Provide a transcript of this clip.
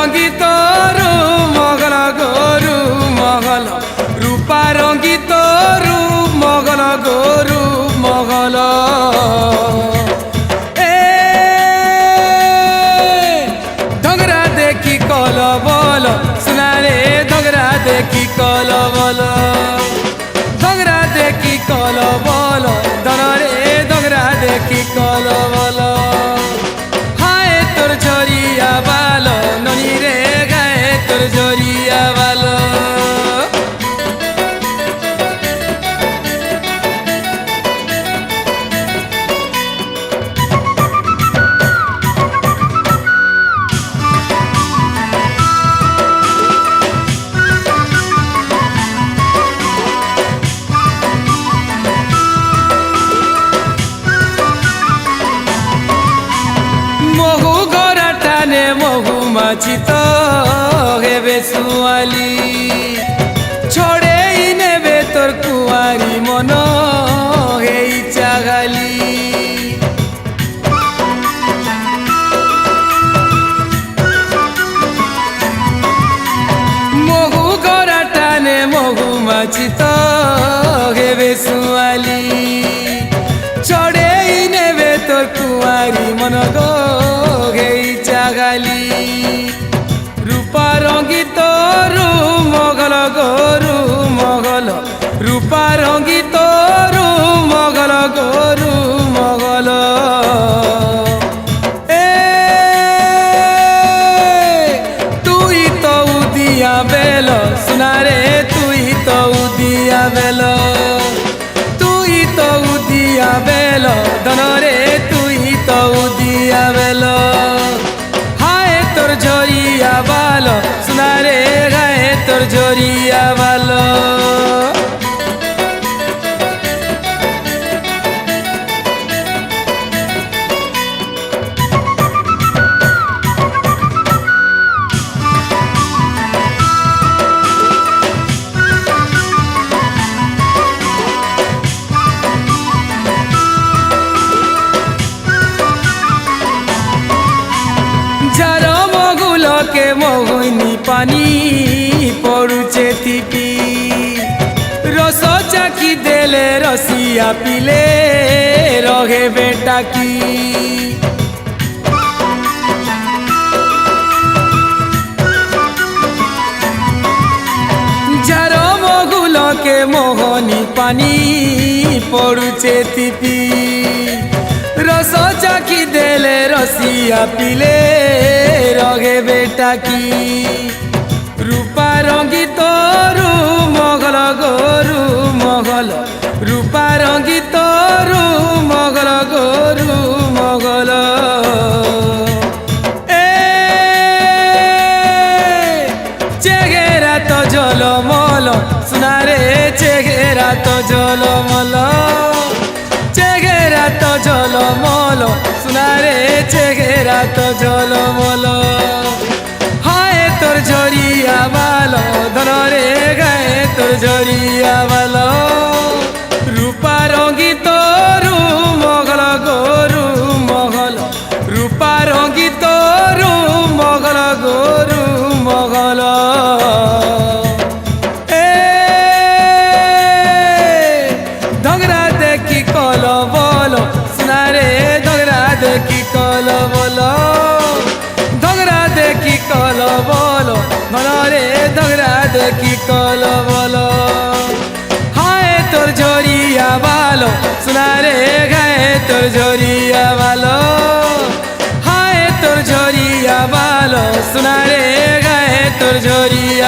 রঙ্গিত রু মগল গরু মগল রূপা রঙ্গিত রু মগল গরু মগল ধগরা দেখি কল বল সুনারে ধগরা দেখি কল বল ধগরা দেখি কল বল ধনরে ধগরা দেখি কল বল হায় তোর ঝরিয়া বাল ননি রে গায়ে তোর ঝরিয়া বাল মহুমাছি তো হেবে সুয়ালি ছড়েই নেবে তোর কুয়ারি মন হেই চাগালি মহু গড়া টানে মহুমাছি তো হেবে সুয়ালি ছড়েই নেবে তোর কুয়ারি মন গো হেই চাগালি রূপা রঙ্গিত রু মগল গরু মগল রূপা রঙ্গিত রু মগল গরু মগল তুই তো উদিয়া বেল সুনারে তুই তো উদিয়া বেল তুই তো উদিয়া বেল ধনরে তুই তো উদিয়া বেল হায় তোর ঝরিয়া বাল সুনারে গায়ে তোর ঝরিয়া বাল के मोहनी पानी पड़ुचे थिपी रस चाकी देले रसिया पिले रहे बेटा की जार मगुल के मोहनी पानी पड़ुचे थिपी रस चाकी देले रसिया पिले रगे बेटा की रूपा रंगित रु मगल गरु मगल रूपा रंगित रु मगल गरु मगल चेगेरा तो जलमल सुनारे चेगेरा तो जलमल चेगेरा तो जलमल सुनारे चेगेरा तो जलमल हाय तोर झरिया बाल धनरे गाए तोर झरिया बाल रूपा रंगित रु मगल गरु मगल रूपा रंगित रु मगल गरु मगल धगरा देखी कल बल सुनारे धगरा देखी कल बल धगरा देखी कल बल धनरे धगरा देखी कल बल हाय तोर झरिया बाल सुनारे गाए तोर झरिया बाल हाय तोर झरिया बाल सुनारे गाए तोर झरिया